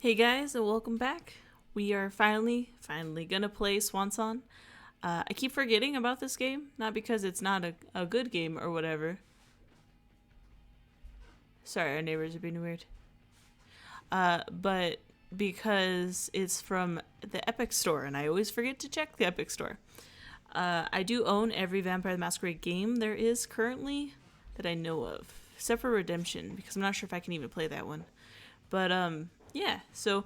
Hey guys, and welcome back. We are finally gonna play SwanSong. I keep forgetting about this game, not because it's not a good game or whatever. Sorry, our neighbors are being weird. But because it's from the Epic Store, and I always forget to check the Epic Store. I do own every Vampire the Masquerade game there is currently that I know of, except for Redemption, because I'm not sure if I can even play that one. But yeah, so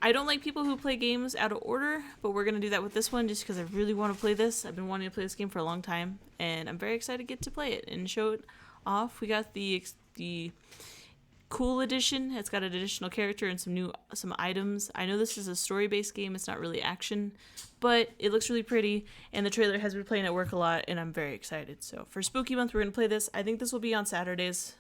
I don't like people who play games out of order, but we're gonna do that with this one just because I really want to play this. I've been wanting to play this game for a long time, and I'm very excited to get to play it and show it off. We got the cool edition. It's got an additional character and some items. I know this is a story-based game. It's not really action, but it looks really pretty, and the trailer has been playing at work a lot, and I'm very excited. So for Spooky Month, we're gonna play this. I think this will be on Saturdays.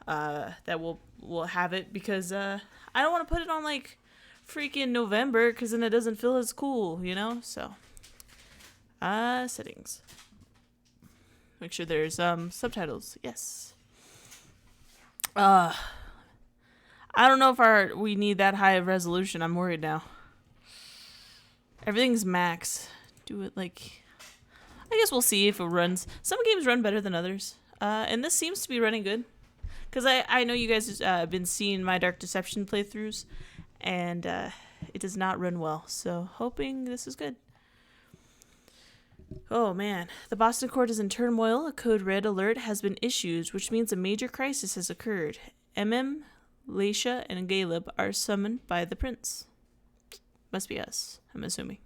That we'll have it because I don't want to put it on like freaking November because then it doesn't feel as cool, you know. So settings. Make sure there's subtitles. Yes. I don't know if we need that high of resolution. I'm worried now. Everything's max. Do it like, I guess we'll see if it runs. Some games run better than others. And this seems to be running good. Because I know you guys have been seeing my Dark Deception playthroughs, and it does not run well. So hoping this is good. Oh man, the Boston court is in turmoil. A code red alert has been issued, which means a major crisis has occurred. Laisha, and Caleb are summoned by the prince. Must be us, I'm assuming.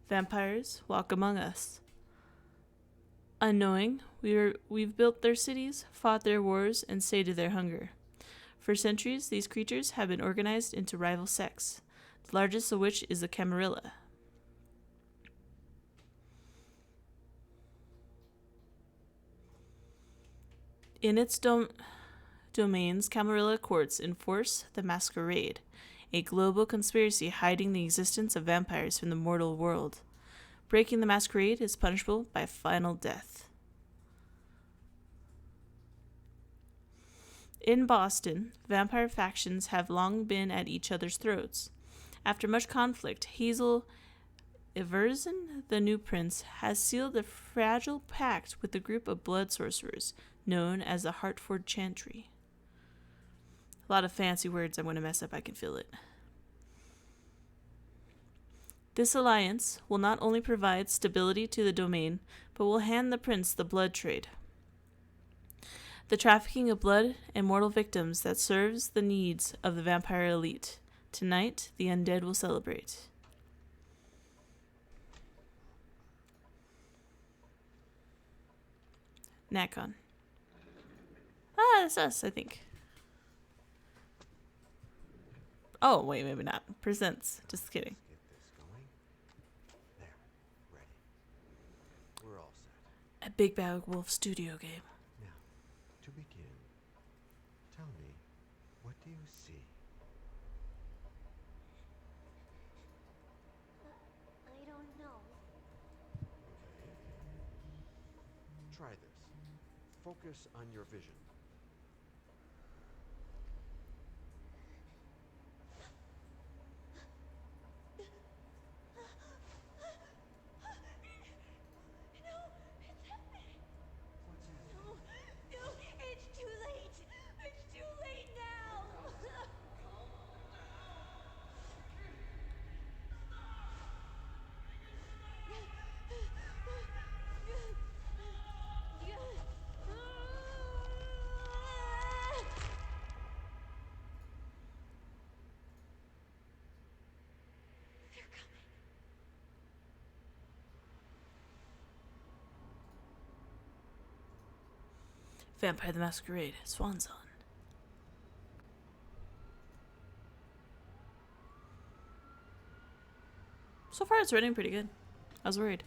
Vampires walk among us. Unknowing, we've built their cities, fought their wars, and sated their hunger. For centuries, these creatures have been organized into rival sects, the largest of which is the Camarilla. In its domains, Camarilla courts enforce the Masquerade, a global conspiracy hiding the existence of vampires from the mortal world. Breaking the Masquerade is punishable by final death. In Boston, vampire factions have long been at each other's throats. After much conflict, Hazel Everson, the new prince, has sealed a fragile pact with a group of blood sorcerers known as the Hartford Chantry. A lot of fancy words I'm going to mess up, I can feel it. This alliance will not only provide stability to the domain, but will hand the prince the blood trade. The trafficking of blood and mortal victims that serves the needs of the vampire elite. Tonight, the undead will celebrate. Nakon. That's us, I think. Oh, wait, maybe not. Presents. Just kidding. Get this going. There. Ready. We're all set. A Big Bad Wolf studio game. Now, to begin, tell me, what do you see? I don't know. Try this. Focus on your vision. No, it's too late. It's too late now. They're coming. Vampire the Masquerade. SwanSong. So far, it's running pretty good. I was worried.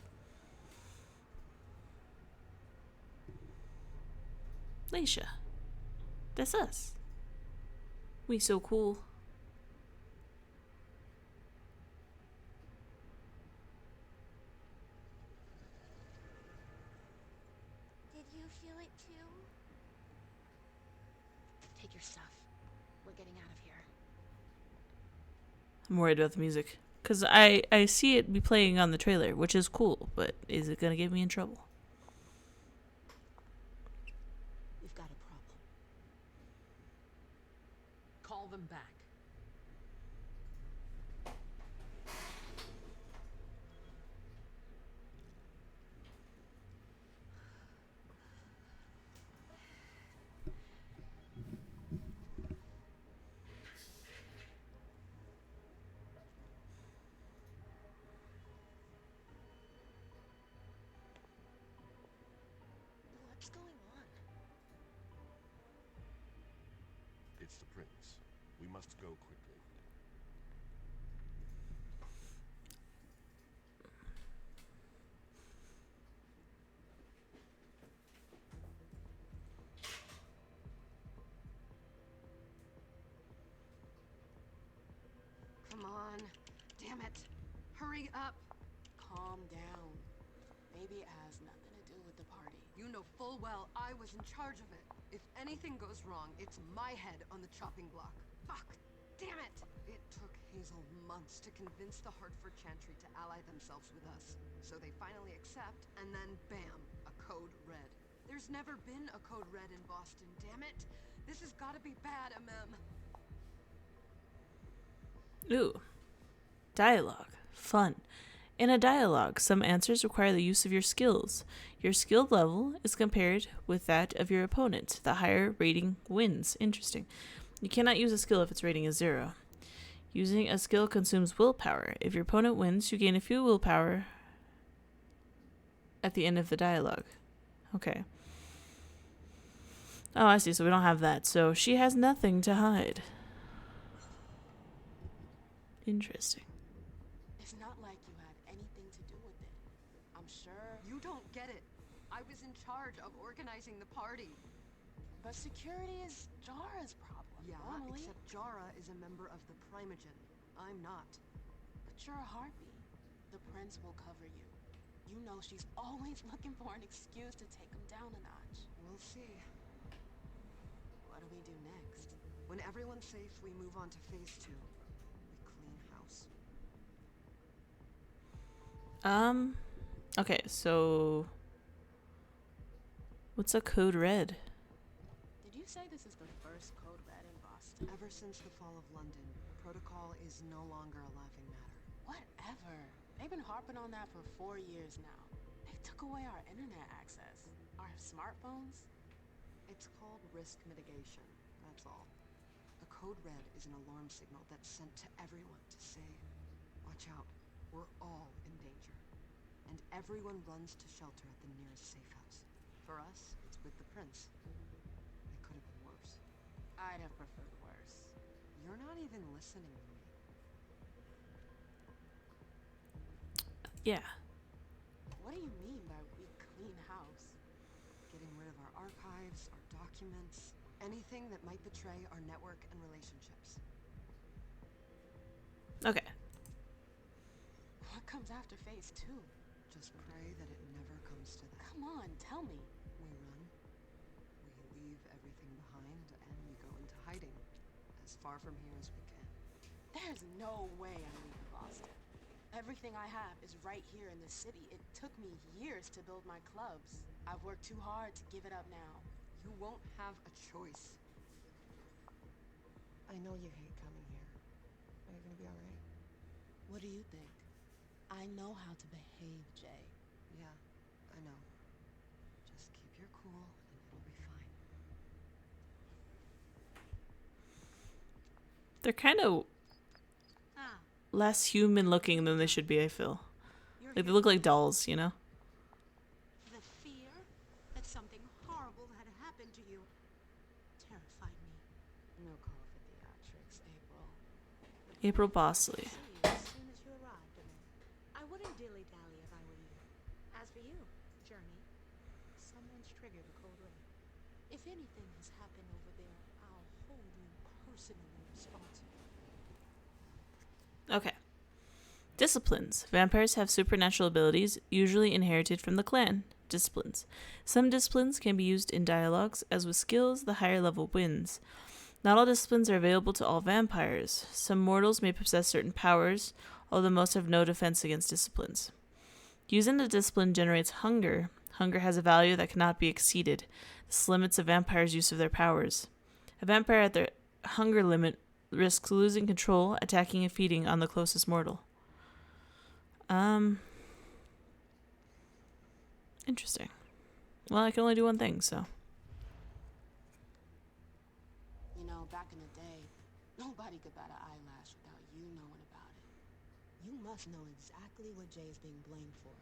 Laisha. That's us. We so cool. you feel it too? Take your stuff. We're getting out of here. I'm worried about the music. Because I see it be playing on the trailer, which is cool, but is it going to get me in trouble? We've got a problem. Call them back. What's going on? It's the prince. We must go quickly. Come on. Damn it. Hurry up. Calm down. Maybe it has nothing to do with the party. You know full well I was in charge of it. If anything goes wrong, it's my head on the chopping block. Fuck. Damn it. It took Hazel months to convince the Hartford Chantry to ally themselves with us. So they finally accept, and then bam, a code red. There's never been a code red in Boston, damn it. This has gotta be bad, MM. Ooh. Dialogue. Fun. In a dialogue, some answers require the use of your skills. Your skill level is compared with that of your opponent. The higher rating wins. Interesting. You cannot use a skill if its rating is 0. Using a skill consumes willpower. If your opponent wins, you gain a few willpower at the end of the dialogue. Okay. Oh, I see. So we don't have that. So she has nothing to hide. Interesting. It's not like you had anything to do with it. I'm sure. You don't get it. I was in charge of organizing the party. But security is Jara's problem. Yeah, normally. except Jara is a member of the Primogen. I'm not. But you're a harpy. The prince will cover you. You know she's always looking for an excuse to take him down a notch. We'll see. What do we do next? When everyone's safe, we move on to phase 2. We clean house. Okay, so what's a code red? Did you say this is the first code red in Boston? Ever since the fall of London, protocol is no longer a laughing matter. Whatever. They've been harping on that for 4 years now. They took away our internet access. Our smartphones. It's called risk mitigation, that's all. A code red is an alarm signal that's sent to everyone to say, watch out, we're all in danger. And everyone runs to shelter at the nearest safe house. For us, it's with the prince. It could have been worse. I'd have preferred worse. You're not even listening to me. Yeah. What do you mean by we clean house? Getting rid of our archives, our documents, anything that might betray our network and relationships. Okay. What comes after phase 2? Just pray that it never comes to that. Come on, tell me. We run, we leave everything behind, and we go into hiding. As far from here as we can. There's no way I'm leaving Boston. Everything I have is right here in the city. It took me years to build my clubs. I've worked too hard to give it up now. You won't have a choice. I know you hate coming here. Are you gonna be alright? What do you think? I know how to behave, Jay. Yeah, I know. Just keep your cool and it'll be fine. They're kind of Ah, less human looking than they should be, I feel. you're Like they here look like dolls, you know? The fear that something horrible had happened to you terrified me. No call for theatrics, April. April Bosley. See you as soon as you arrived, and I wouldn't dilly-dally if I were you. As for you, Journey, someone's triggered a code red. If anything has happened over there, I'll hold you personally responsible. Okay. Disciplines. Vampires have supernatural abilities, usually inherited from the clan. disciplines. Some disciplines can be used in dialogues, as with skills, the higher level wins. Not all disciplines are available to all vampires. Some mortals may possess certain powers, although most have no defense against disciplines. Using a discipline generates hunger. Hunger has a value that cannot be exceeded. This limits a vampire's use of their powers. A vampire at their hunger limit risks losing control, attacking and feeding on the closest mortal. Interesting. Well, I can only do one thing, so. You know, back in the day, nobody could bat an eyelash without you knowing about it. You must know exactly what Jay is being blamed for,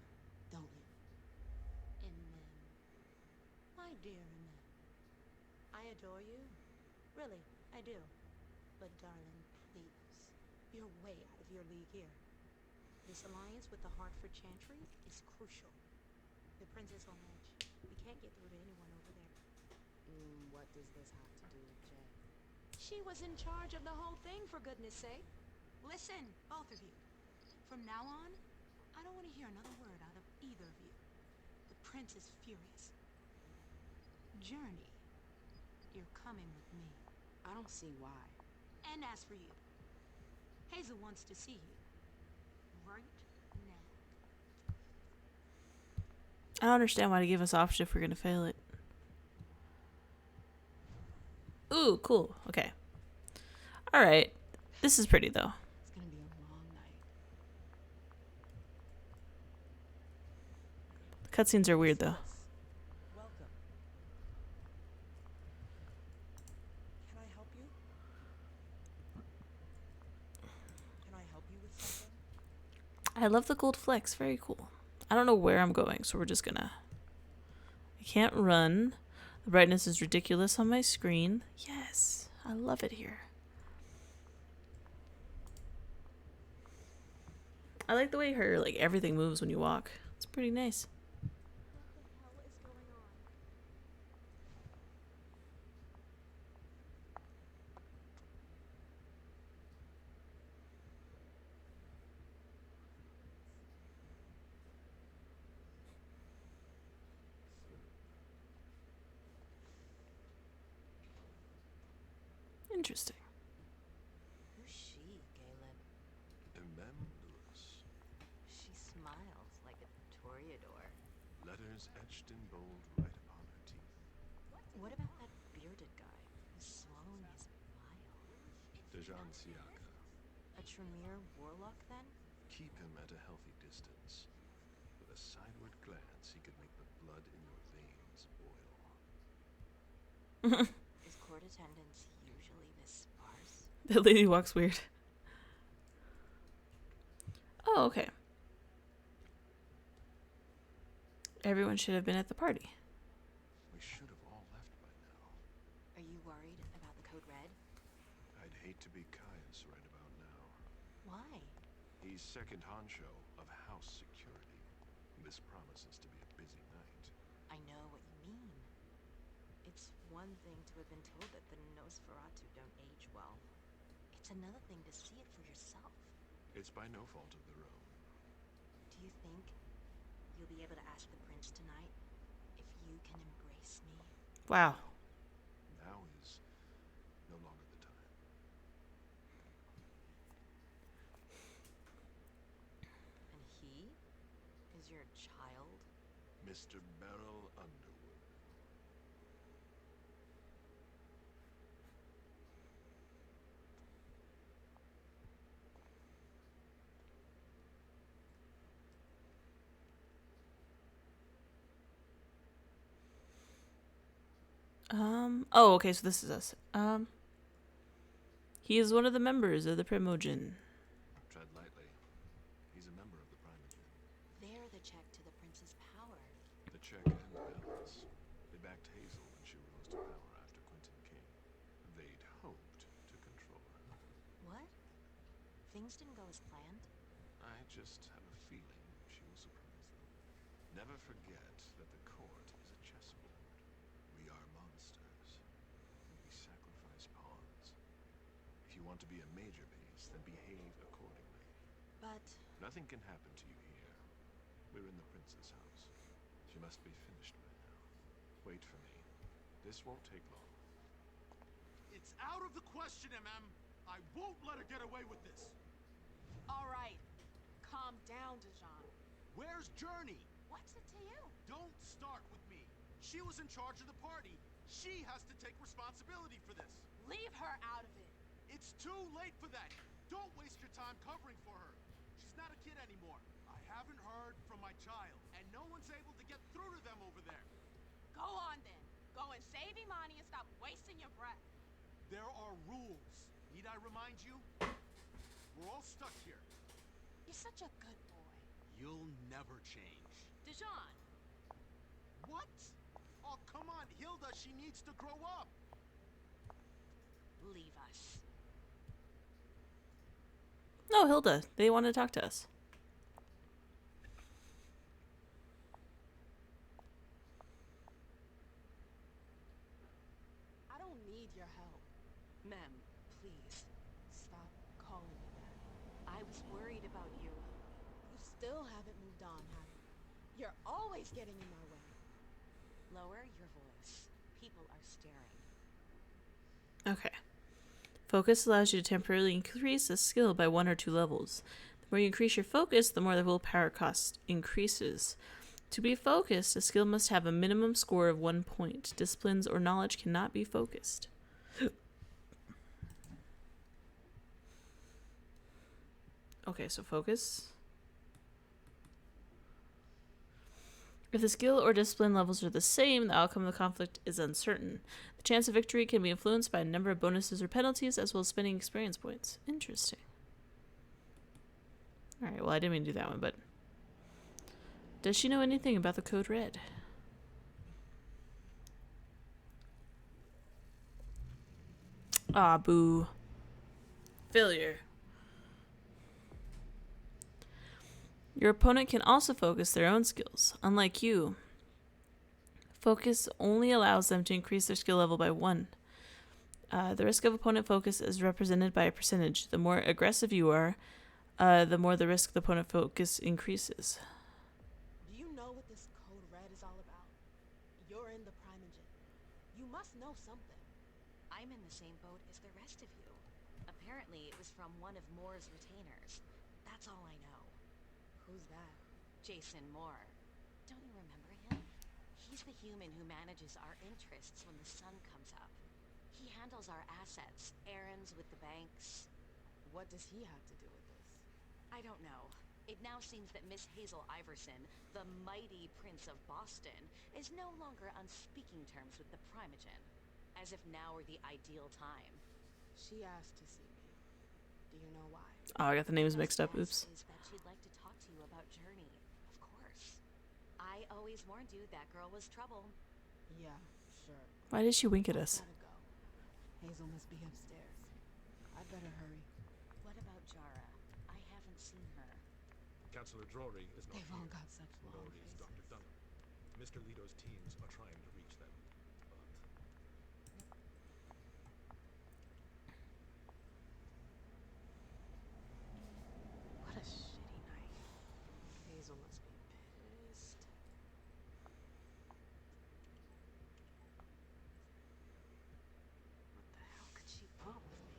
don't you? And then, my dear Annette, I adore you. Really, I do. But darling, please, you're way out of your league here. This alliance with the Hartford Chantry is crucial. The prince is on edge. We can't get through to anyone over there. What does this have to do with Jay? She was in charge of the whole thing, for goodness sake. Listen, both of you. From now on, I don't want to hear another word out of either of you. The prince is furious. Journey, you're coming with me. I don't see why. And as for you, Hazel wants to see you. Right now. I don't understand why they give us option if we're gonna fail it. Ooh, cool. Okay. Alright. This is pretty, though. It's gonna be a long night. The cutscenes are weird, though. Welcome. Can I help you? Can I help you with something? I love the gold flecks. Very cool. I don't know where I'm going, so we're just gonna... I can't run. The brightness is ridiculous on my screen. Yes. I love it here. I like the way everything moves when you walk. It's pretty nice. What the hell is going on? Interesting. Who's she, Galen? Emem Lewis. She smiles like a toreador. Letters etched in bold right upon her teeth. What about that bearded guy who's swallowing his bile? Dejan Siaka. A Tremere warlock, then? Keep him at a healthy distance. With a sideward glance, he could make the blood in your veins boil. Is court attendance usually this sparse? That lady walks weird. Oh, okay. Everyone should have been at the party. We should have all left by now. Are you worried about the Code Red? I'd hate to be Caius right about now. Why? He's second honcho of house security. This promises to be a busy night. I know what you mean. It's one thing to have been told that the Nosferatu don't age well. It's another thing to see it for yourself. It's by no fault of their own. Do you think you'll be able to ask the prince tonight if you can embrace me? Wow. Now is no longer the time. And he is your child? Mr. Beryl Underwood. Oh, okay, so this is us. He is one of the members of the Primogen. Tread lightly. He's a member of the Primogen. They're the check to the prince's power. The check and balance. They backed Hazel when she rose to power after Quentin came. They'd hoped to control her. What? Things didn't go as planned? I just have a feeling she will surprise them. Never forget that the court is a chessboard. We are monsters. We sacrifice pawns. If you want to be a major piece, then behave accordingly. But Nothing can happen to you here. We're in the prince's house. She must be wait for me. This won't take long. It's out of the question, MM. I won't let her get away with this. All right. Calm down, Dijon. Where's Journey? What's it to you? Don't start with me. She was in charge of the party. She has to take responsibility for this. Leave her out of it. It's too late for that. Don't waste your time covering for her. She's not a kid anymore. I haven't heard from my child, and no one's able to get through to them over there. Go on then. Go and save Imani and stop wasting your breath. There are rules. Need I remind you? We're all stuck here. You're such a good boy. You'll never change. Dijon. What? Oh, come on, Hilda. She needs to grow up. Leave us. No, Hilda. They want to talk to us. I don't need your help. Mem, please. Stop calling me that. I was worried about you. You still haven't moved on, have you? You're always getting in my way. Lower your voice. People are staring. Okay. Focus allows you to temporarily increase a skill by 1 or 2 levels. The more you increase your focus, the more the willpower cost increases. To be focused, a skill must have a minimum score of 1 point. Disciplines or knowledge cannot be focused. Okay, so focus. If the skill or discipline levels are the same, the outcome of the conflict is uncertain. The chance of victory can be influenced by a number of bonuses or penalties, as well as spending experience points. Interesting. Alright, well, I didn't mean to do that one, but... Does she know anything about the Code Red? Ah, boo. Failure. Your opponent can also focus their own skills. Unlike you, focus only allows them to increase their skill level by 1. The risk of opponent focus is represented by a percentage. The more aggressive you are, the more the risk the opponent focus increases. Do you know what this Code Red is all about? You're in the Primogen. You must know something. I'm in the same boat as the rest of you. Apparently, it was from one of Moore's retainers. That's all I know. Who's that? Jason Moore. Don't you remember him? He's the human who manages our interests when the sun comes up. He handles our assets, errands with the banks. What does he have to do with this? I don't know. It now seems that Miss Hazel Iverson, the mighty Prince of Boston, is no longer on speaking terms with the Primogen. As if now were the ideal time. She asked to see me. Do you know why? Oh, I got the names mixed up. Oops. Is that she'd like to talk to you about Journey, of course. I always warned you that girl was trouble. Yeah, sure. Why did she wink at us? Gotta go. Hazel must be upstairs. I'd better hurry. What about Jara? I haven't seen her. Councillor Drury is not They've all here. got such long Nor is faces. Dr. Dunham. Mr. Leto's teams are trying to reach them, but... What a shitty night. Hazel must be pissed. What the hell could she want with me?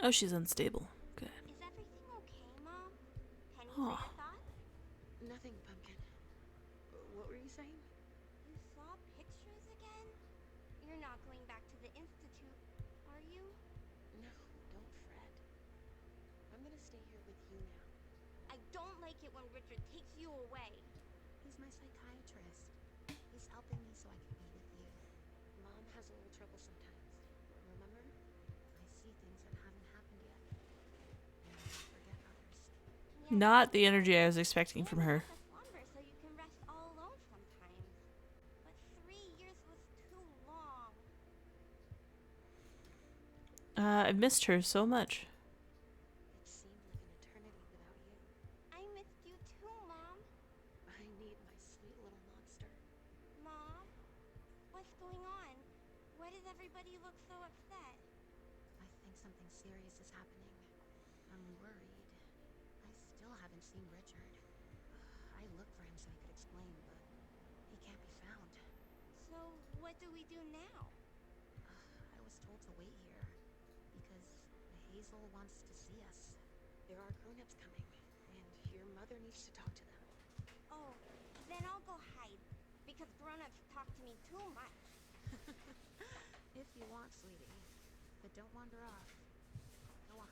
Oh, she's unstable. Good. Is everything okay, Mom? Penny, Aw. say your thoughts? Nothing, Pumpkin. What were you saying? You saw pictures again? You're not going back to the Institute, are you? No, don't fret. I'm gonna stay here with you now. I don't like it when Richard takes you away. He's my psychiatrist. He's helping me so I can be with you. Mom has a little trouble sometimes. Remember? I see things that haven't happened yet. And I forget others. Yeah, Not the energy I was expecting from her. a slumber so you can rest all alone sometimes. But 3 years was too long. I've missed her so much. It seemed like an eternity without you. I missed you too, Mom. I need my sweet little monster. Mom? What's going on? Why does everybody look so upset? I think something serious is happening. I'm worried. I still haven't seen Richard. I looked for him so he could explain, but he can't be found. So, what do we do now? I was told to wait here because Hazel wants to see us. There are grown-ups coming, and your mother needs to talk to them. Oh, then I'll go hide. Because grown-ups talk to me too much. If you want, sweetie. But don't wander off. Go on.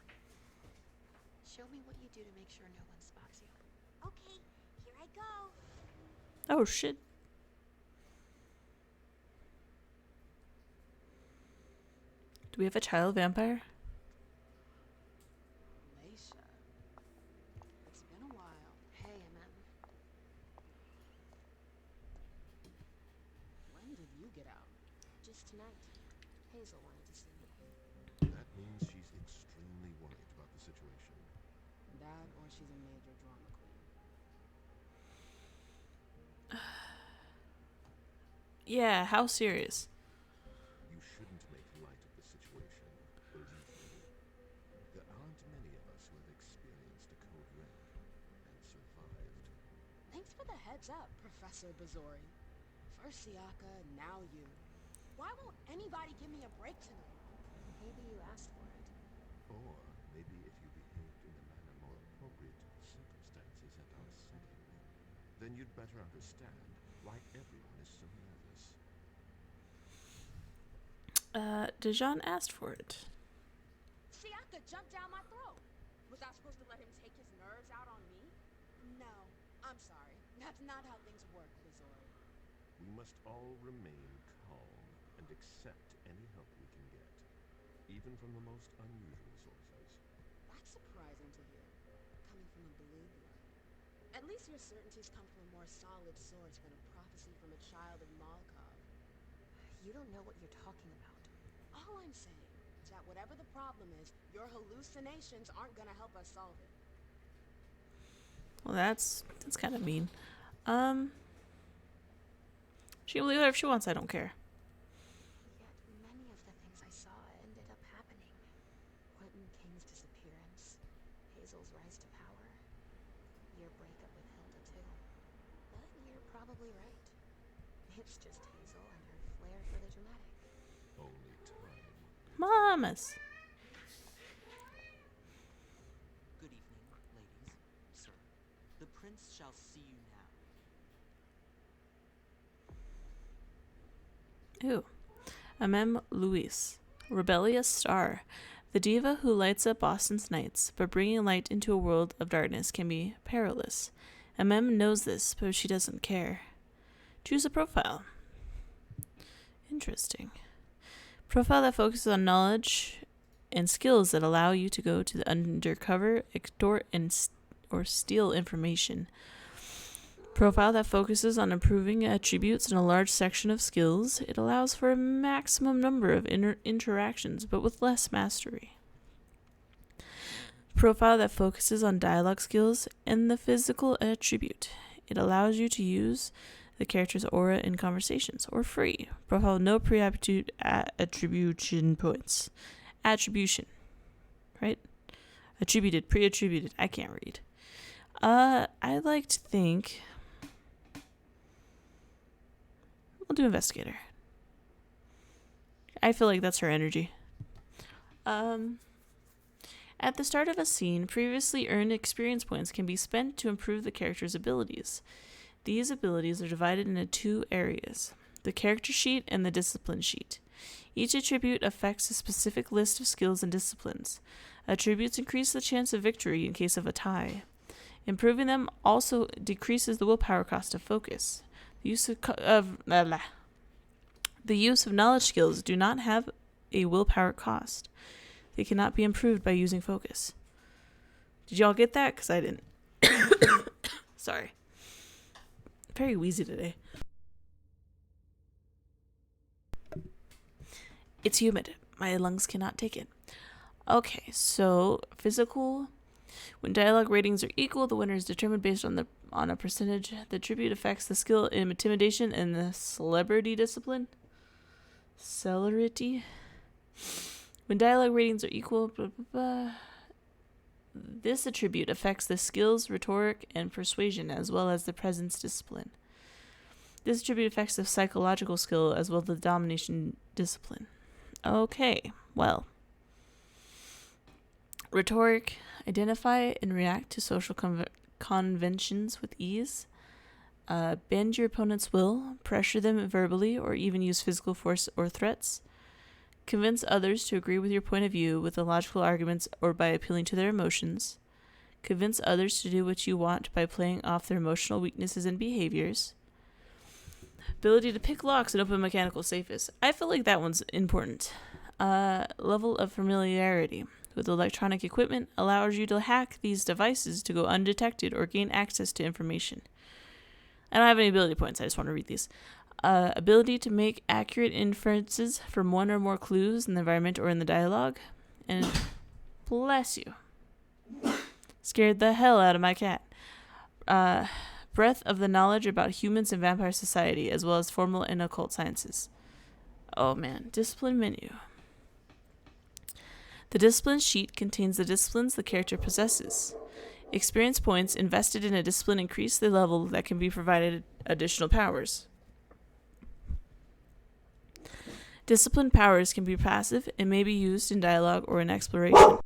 Show me what you do to make sure no one spots you. Okay, here I go. Oh, shit. Do we have a child vampire? Leisha. It's been a while. Hey, MM. When did you get out? Just tonight. Hazel wanted to see me. That means she's extremely worried about the situation. That or she's a major drama queen. Yeah, how serious? You shouldn't make light of the situation, believe me. There aren't many of us who have experienced a code red and survived. Thanks for the heads up, Professor Bazori. First Siaka, now you. Why won't anybody give me a break tonight? Maybe you asked for it. Or maybe if you behaved in a manner more appropriate to the circumstances and our setting, then you'd better understand why everyone is so nervous. Dijon asked for it. Siaka jumped down my throat. Was I supposed to let him take his nerves out on me? No, I'm sorry. That's not how things work, Bazori. We must all remain calm and accept any help we can get, even from the most unusual sources. That's surprising to hear, coming from a blue blood. At least your certainties come from a more solid source than a prophecy from a child of Malkov. You don't know what you're talking about. All I'm saying is that whatever the problem is, your hallucinations aren't gonna help us solve it. Well, that's kind of mean. She can believe whatever she wants. I don't care. Yet many of the things I saw ended up happening. Quentin King's disappearance, Hazel's rise to power, your breakup with Hilda too. But you're probably right. It's just Hazel and her flair for the dramatic. Only time. Mamas. Good evening, ladies, sir. The prince shall see you now. Ooh. Amem Luis. Rebellious star. The diva who lights up Boston's nights, but bringing light into a world of darkness can be perilous. Amem knows this, but she doesn't care. Choose a profile. Interesting. Profile that focuses on knowledge and skills that allow you to go to the undercover, extort, or steal information. Profile that focuses on improving attributes in a large section of skills. It allows for a maximum number of interactions, but with less mastery. Profile that focuses on dialogue skills and the physical attribute. It allows you to use the character's aura in conversations, or free. Profile with no attribution points. Attribution. Right? Attributed, pre-attributed. I can't read. I like to think... We'll do investigator. I feel like that's her energy. At the start of a scene, previously earned experience points can be spent to improve the character's abilities. These abilities are divided into two areas, the character sheet and the discipline sheet. Each attribute affects a specific list of skills and disciplines. Attributes increase the chance of victory in case of a tie. Improving them also decreases the willpower cost of focus. The use of knowledge skills do not have a willpower cost. They cannot be improved by using focus. Did y'all get that? Because I didn't. Sorry. Very wheezy today. It's humid. My lungs cannot take it. Okay, so physical. When dialogue ratings are equal, the winner is determined based on a percentage. The attribute affects the skill in intimidation and the celebrity discipline. Celerity. When dialogue ratings are equal, blah, blah, blah. This attribute affects the skills, rhetoric, and persuasion, as well as the presence discipline. This attribute affects the psychological skill, as well as the domination discipline. Okay, well. Rhetoric. Identify and react to social conventions with ease. Bend your opponent's will. Pressure them verbally, or even use physical force or threats. Convince others to agree with your point of view with illogical arguments or by appealing to their emotions. Convince others to do what you want by playing off their emotional weaknesses and behaviors. Ability to pick locks and open mechanical safes. I feel like that one's important. Level of familiarity with electronic equipment allows you to hack these devices to go undetected or gain access to information. I don't have any ability points. I just want to read these. Ability to make accurate inferences from one or more clues in the environment or in the dialogue. And bless you. Scared the hell out of my cat. Breadth of the knowledge about humans and vampire society, as well as formal and occult sciences. Oh man, discipline menu. The discipline sheet contains the disciplines the character possesses. Experience points invested in a discipline increase the level that can be provided additional powers. Discipline powers can be passive and may be used in dialogue or in exploration.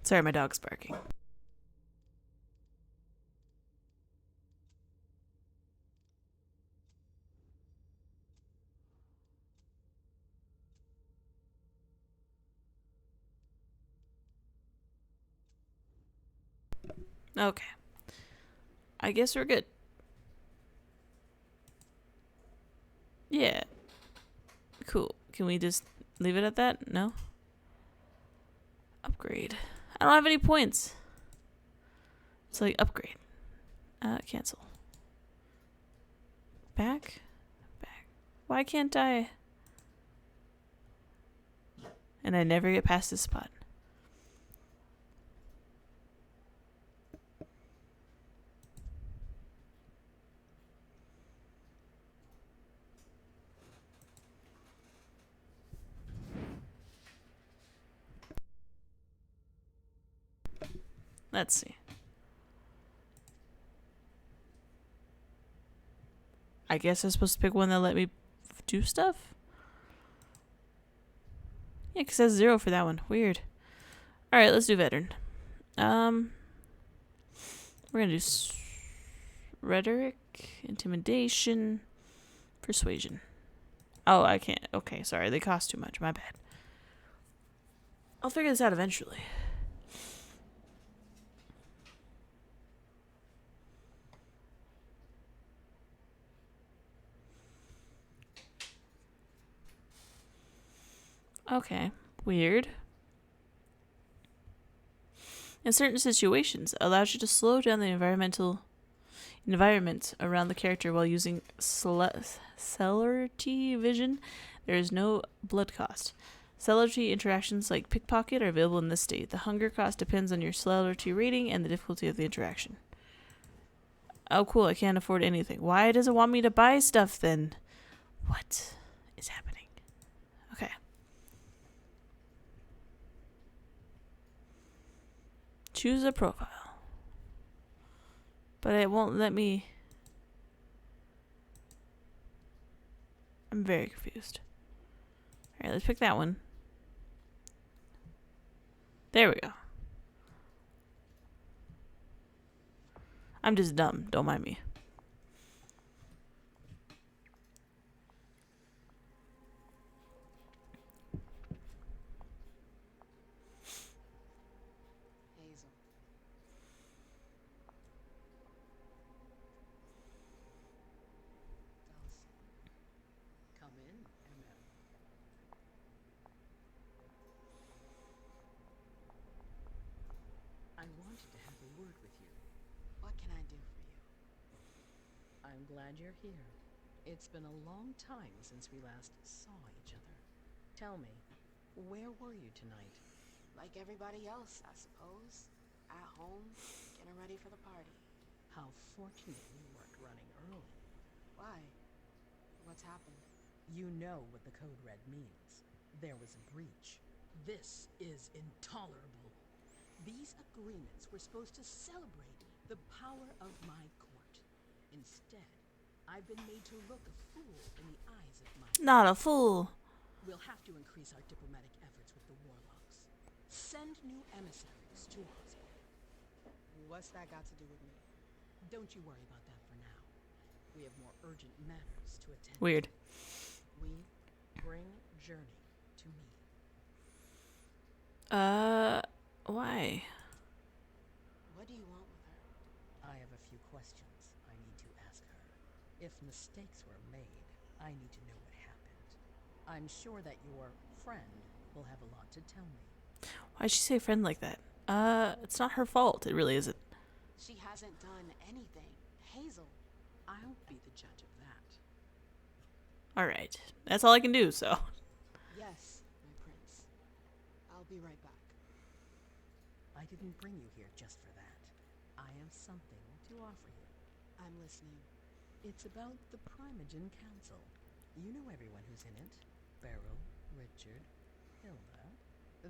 Sorry, my dog's barking. Okay. I guess we're good. Yeah. Cool. Can we just leave it at that? No? Upgrade. I don't have any points. It's like upgrade. Cancel. Back? Back. Why can't I? And I never get past this spot. Let's see. I guess I'm supposed to pick one that let me do stuff? Yeah, because it says 0 for that one. Weird. Alright, let's do veteran. We're going to do rhetoric, intimidation, persuasion. Oh, I can't. Okay, sorry. They cost too much. My bad. I'll figure this out eventually. Okay, weird. In certain situations, allows you to slow down the environment around the character while using celerity vision. There is no blood cost. Celerity interactions like pickpocket are available in this state. The hunger cost depends on your celerity rating and the difficulty of the interaction. Oh, cool. I can't afford anything. Why does it want me to buy stuff then? What is happening? Okay. Choose a profile. But it won't let me. I'm very confused. Alright, let's pick that one. There we go. I'm just dumb. Don't mind me. Hazel. Come in, MM. I wanted to have a word with you. What can I do for you? I'm glad you're here. It's been a long time since we last saw each other. Tell me, where were you tonight? Like everybody else, I suppose. At home, getting ready for the party. How fortunate you weren't running early. Why? What's happened? You know what the Code Red means. There was a breach. This is intolerable. These agreements were supposed to celebrate the power of my court. Instead, I've been made to look a fool in the eyes of my Not a fool. We'll have to increase our diplomatic efforts with the warlocks. Send new emissaries to Osborne. What's that got to do with me? Don't you worry about that for now. We have more urgent matters to attend. Weird. We bring Journey to me. Why? What do you want with her? I have a few questions I need to ask her. If mistakes were made, I need to know what happened. I'm sure that your friend will have a lot to tell me. Why'd she say friend like that? It's not her fault. It really isn't. She hasn't done anything. Hazel. I'll be the judge of that. Alright. That's all I can do, so. Yes, my prince. I'll be right back. I didn't bring you here just for that. I have something to offer you. I'm listening. It's about the Primogen Council. You know everyone who's in it. Beryl, Richard, Hilda.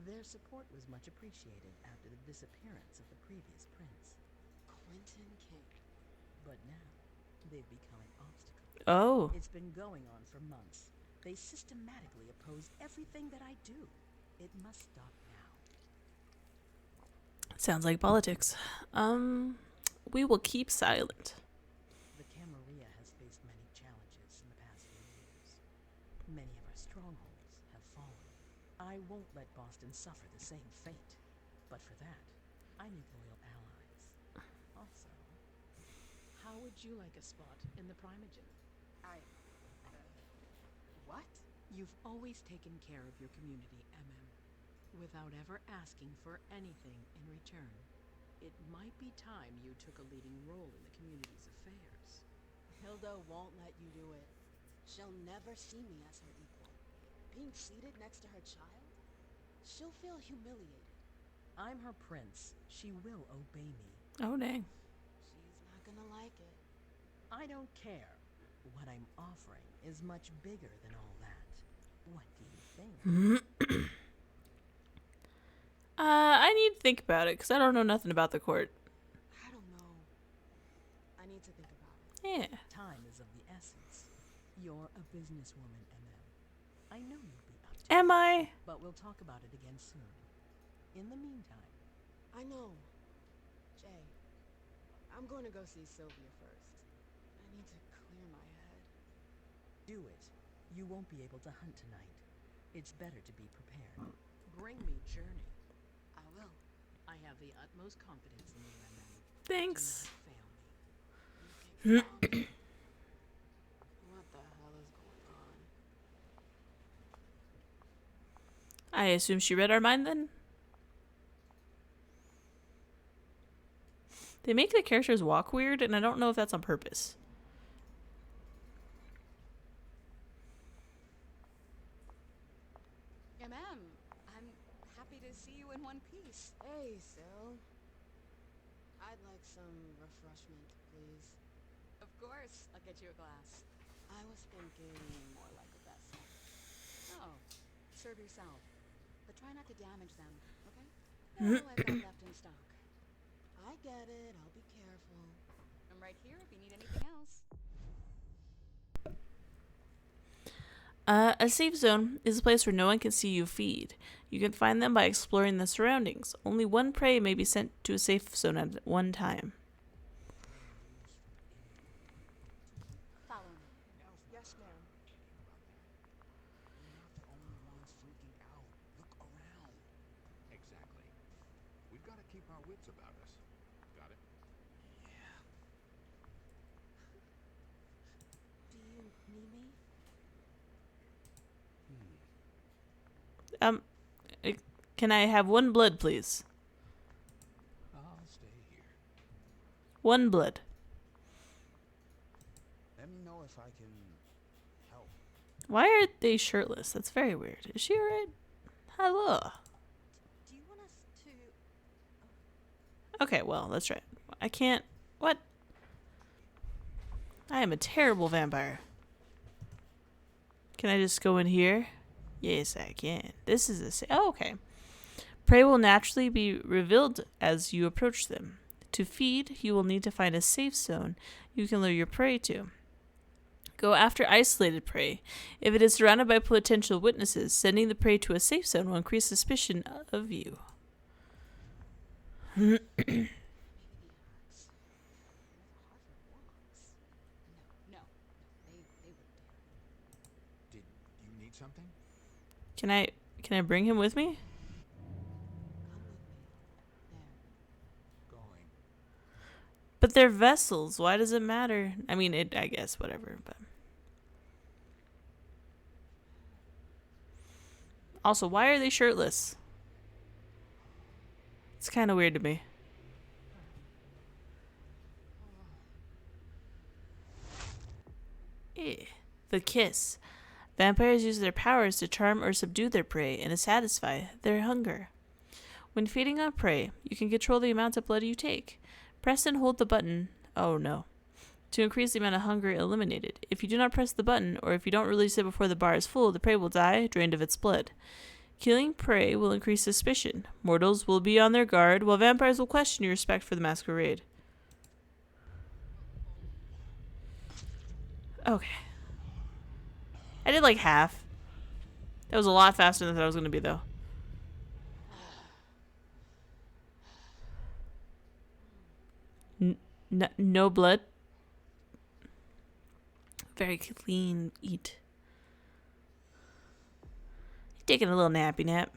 Their support was much appreciated after the disappearance of the previous prince. Quentin King. But now, they've become an obstacle. Oh. It's been going on for months. They systematically oppose everything that I do. It must stop now. Sounds like politics. We will keep silent. The Camarilla has faced many challenges in the past few years. Many of our strongholds have fallen. I won't let Boston suffer the same fate. But for that, I need loyal allies. Also, how would you like a spot in the Primogen? What? You've always taken care of your community, MM, without ever asking for anything in return. It might be time you took a leading role in the community's affairs. Hilda won't let you do it. She'll never see me as her equal. Being seated next to her child? She'll feel humiliated. I'm her prince. She will obey me. Oh, dang. She's not gonna like it. I don't care. What I'm offering is much bigger than all that. What do you think? I need to think about it, because I don't know nothing about the court. I don't know. I need to think about it. Yeah. Time is of the essence. You're a businesswoman, MM. I know you'll be up to Am it, I? but we'll talk about it again soon. In the meantime, I know. Jay, I'm going to go see Sylvia first. I need to clear my head. do it. You won't be able to hunt tonight. It's better to be prepared. Bring me Journey. I will. I have the utmost confidence in you, MM. Thanks. Do not fail me. What the hell is going on? I assume she read our mind then? They make the characters walk weird, and I don't know if that's on purpose. I'm happy to see you in one piece. Hey, Sil. I'd like some refreshment, please. course, I'll get you a glass. I was thinking more like a vessel. Oh, serve yourself. But try not to damage them, okay? That's all I've got left in stock. I get it. I'll be careful. I'm right here if you need anything else. A safe zone is a place where no one can see you feed. You can find them by exploring the surroundings. Only one prey may be sent to a safe zone at one time. Follow me. Yes, ma'am. We're not the only ones freaking out. Look around. Exactly. We've got to keep our wits about us. Got it? Yeah. Do you need me? Can I have one blood, please? I'll stay here. One blood. Let me know if I can help. Why are they shirtless? That's very weird. Is she alright? Hello. Do you want us to... Okay, well, that's right. I can't... What? I am a terrible vampire. Can I just go in here? Yes, I can. This is a... Oh, okay. Prey will naturally be revealed as you approach them. To feed, you will need to find a safe zone you can lure your prey to. Go after isolated prey. If it is surrounded by potential witnesses, sending the prey to a safe zone will increase suspicion of you. Maybe the axe. Harvard walks. No, they wouldn't dare. Did you need something? Can I bring him with me? Come with me. There. Going. But they're vessels. Why does it matter? I mean, I guess, whatever, but... Also, why are they shirtless? It's kind of weird to me. The kiss. Vampires use their powers to charm or subdue their prey and to satisfy their hunger. When feeding on prey, you can control the amount of blood you take. Press and hold the button. Oh no. To increase the amount of hunger eliminated. If you do not press the button, or if you don't release it before the bar is full, the prey will die, drained of its blood. Killing prey will increase suspicion. Mortals will be on their guard, while vampires will question your respect for the masquerade. Okay. I did like half. That was a lot faster than I thought it was going to be, though. No blood. Very clean eat. Taking a little nappy nap.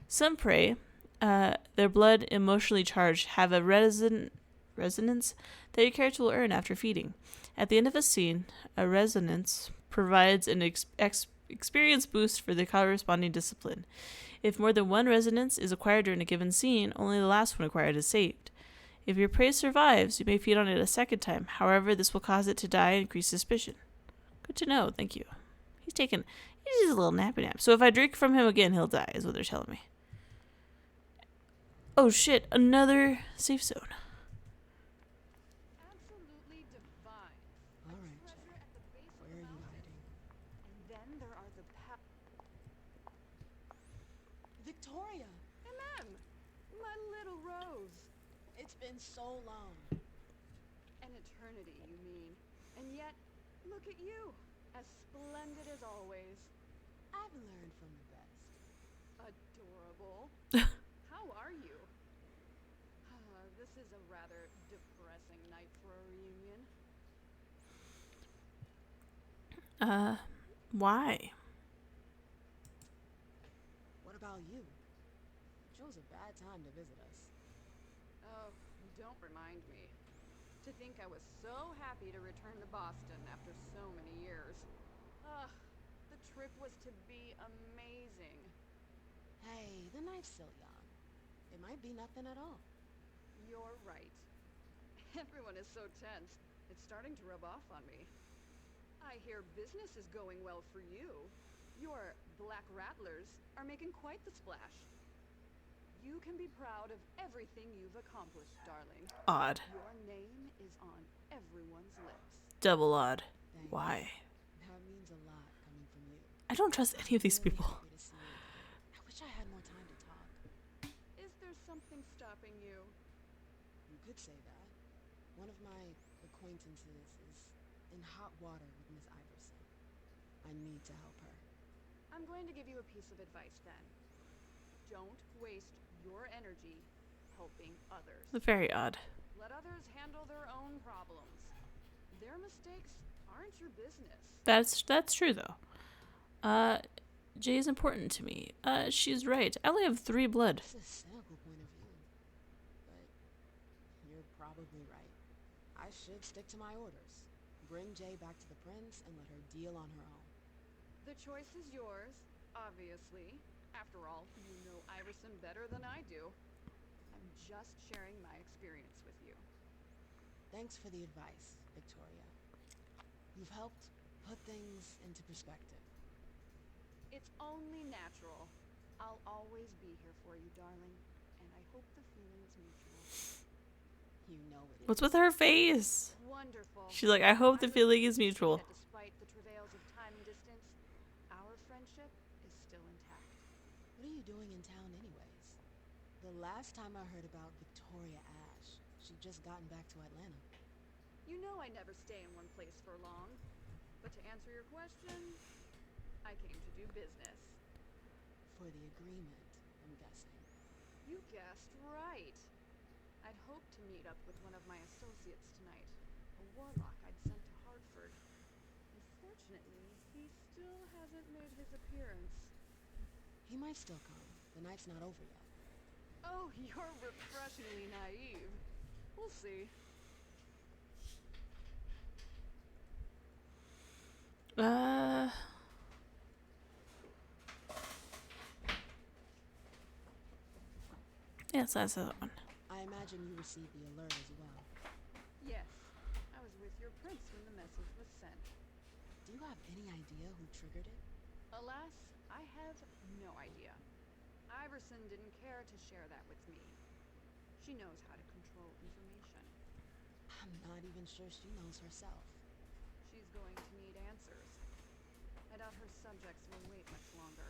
Some prey, their blood emotionally charged, have a resonance that your character will earn after feeding. At the end of a scene, a resonance provides an experience boost for the corresponding discipline. If more than one resonance is acquired during a given scene, only the last one acquired is saved. If your prey survives, you may feed on it a second time. However, this will cause it to die and increase suspicion. Good to know. Thank you. He's just a little nappy nap. So if I drink from him again, he'll die, is what they're telling me. Oh shit, another safe zone. Absolutely divine. All right. Treasure at the base Where of are the you mountain. hiding? And then there are the Victoria! MM! My little rose. It's been so long. An eternity, you mean. And yet, look at you. As splendid as always. I've learned from the best. Adorable. How are you? This is a rather depressing night for a reunion. Why? What about you? You chose a bad time to visit us. Oh, don't remind me. To think I was so happy to return to Boston after so many years. The trip was to be amazing. Hey, the night's still young. It might be nothing at all. You're right. Everyone is so tense. It's starting to rub off on me. I hear business is going well for you. Your Black Rattlers are making quite the splash. You can be proud of everything you've accomplished, darling. Odd. Your name is on everyone's lips. Double odd. Thanks. Why? That means a lot coming from you. I don't trust any of these Really people. happy to see you again. I wish I had more time to talk. Is there something stopping you? You could say that. One of my acquaintances is in hot water with Miss Iverson. I need to help her. I'm going to give you a piece of advice then. Don't waste your energy helping others. Very odd. Let others handle their own problems. Their mistakes aren't your business. That's true though. Jay is important to me. She's right. I only have 3 blood. It's a cynical point of view. But you're probably right. I should stick to my orders. Bring Jay back to the prince and let her deal on her own. The choice is yours, obviously. After all, you know Iverson better than I do. I'm just sharing my experience with you. Thanks for the advice, Victoria. You've helped put things into perspective. It's only natural. I'll always be here for you, darling. And I hope the feeling is mutual. You know it is. What's with her face? Wonderful. She's like, I hope the feeling is mutual. That despite the travails of time and distance, our friendship is still intact. What are you doing in town anyways? The last time I heard about Victoria Ash, she'd just gotten back to Atlanta. You know I never stay in one place for long. But to answer your question, I came to do business. For the agreement, I'm guessing. You guessed right. I'd hoped to meet up with one of my associates tonight, a warlock I'd sent to Hartford. Unfortunately, he still hasn't made his appearance. He might still come. The night's not over yet. Oh, you're refreshingly naive. We'll see. Yes, that's that one. I imagine you received the alert as well. Yes, I was with your prince when the message was sent. Do you have any idea who triggered it? Alas, I have no idea. Iverson didn't care to share that with me. She knows how to control information. I'm not even sure she knows herself. She's going to need answers. I doubt her subjects will wait much longer.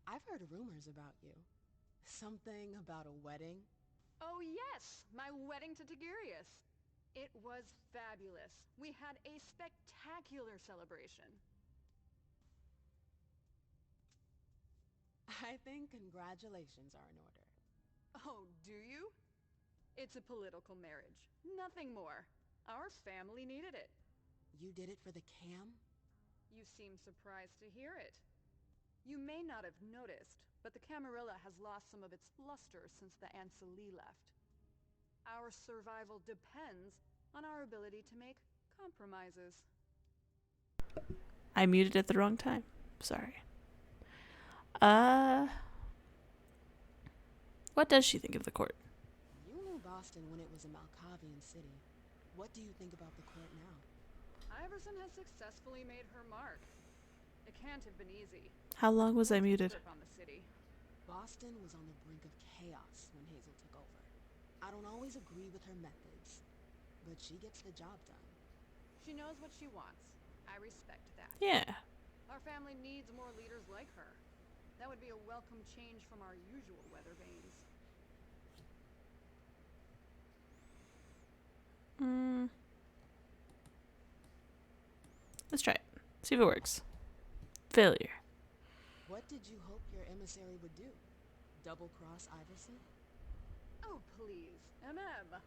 I've heard rumors about you. Something about a wedding? Oh yes, my wedding to Tigurius. It was fabulous. We had a spectacular celebration. I think congratulations are in order. Oh, do you? It's a political marriage. Nothing more. Our family needed it. You did it for the cam? You seem surprised to hear it. You may not have noticed, but the Camarilla has lost some of its luster since the Anceli left. Our survival depends on our ability to make compromises. I muted at the wrong time. Sorry. What does she think of the court? You knew Boston when it was a Malkavian city. What do you think about the court now? Iverson has successfully made her mark. It can't have been easy. How long was I muted? On the city. Boston was on the brink of chaos when Hazel took over. I don't always agree with her methods, but she gets the job done. She knows what she wants. I respect that. Yeah. Our family needs more leaders like her. That would be a welcome change from our usual weather vanes. Let's try it. See if it works. Failure. What did you hope your emissary would do? Double-cross Iverson? Oh, please. MM.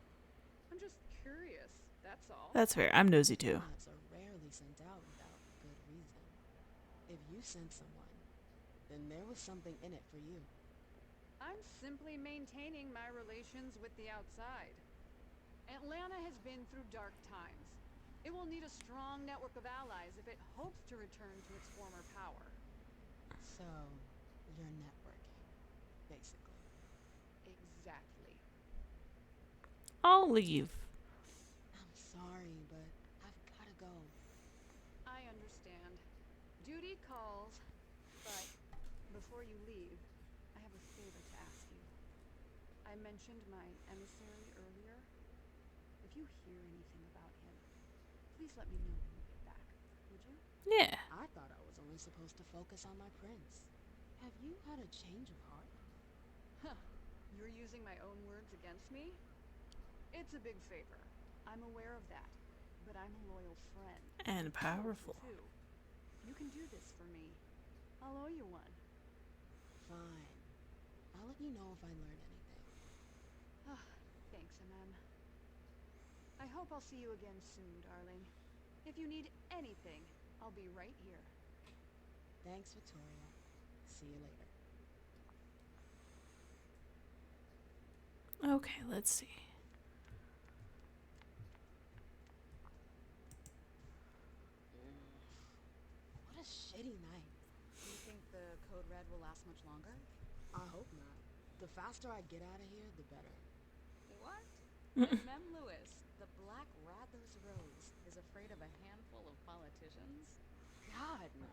I'm just curious, that's all. That's fair. I'm nosy too. Shots are rarely sent out without good reason. If you sent someone, then there was something in it for you. I'm simply maintaining my relations with the outside. Atlanta has been through dark times. It will need a strong network of allies if it hopes to return to its former power. So, You're networking, basically. Exactly. I'll leave. I'm sorry, but I've gotta go. I understand. Duty calls. But before you leave, I have a favor to ask you. I mentioned my emissary earlier. If you hear anything about him, please let me know when you get back, would you? Yeah. I thought I was only supposed to focus on my prince. Have you had a change of heart? Huh. You're using my own words against me? It's a big favor. I'm aware of that. But I'm a loyal friend. And powerful. Too. You can do this for me. I'll owe you one. Fine. I'll let you know if I learn anything. Thanks, MM. I hope I'll see you again soon, darling. If you need anything, I'll be right here. Thanks, Victoria. See you later. Okay, let's see. What a shitty night. Do you think the Code Red will last much longer? I hope not. The faster I get out of here, the better. What? MM Lewis, the Black Rather's Rose, is afraid of a handful of politicians? God, no.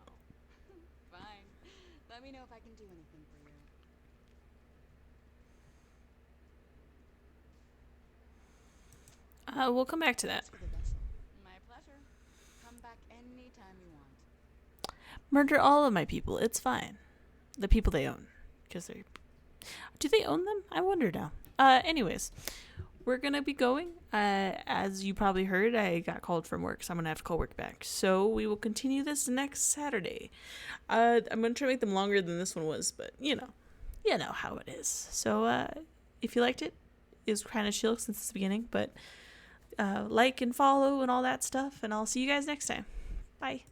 Fine. Let me know if I can do anything for you. We'll come back to that. Thanks for the vessel. My pleasure. Come back anytime you want. Murder all of my people. It's fine. The people they own. Because they... Do they own them? I wonder now. Anyways, we're going to be going. As you probably heard, I got called from work, so I'm going to have to call work back. So we will continue this next Saturday. I'm going to try to make them longer than this one was, but you know how it is. So if you liked it, it was kind of chill since the beginning, but like and follow and all that stuff, and I'll see you guys next time. Bye.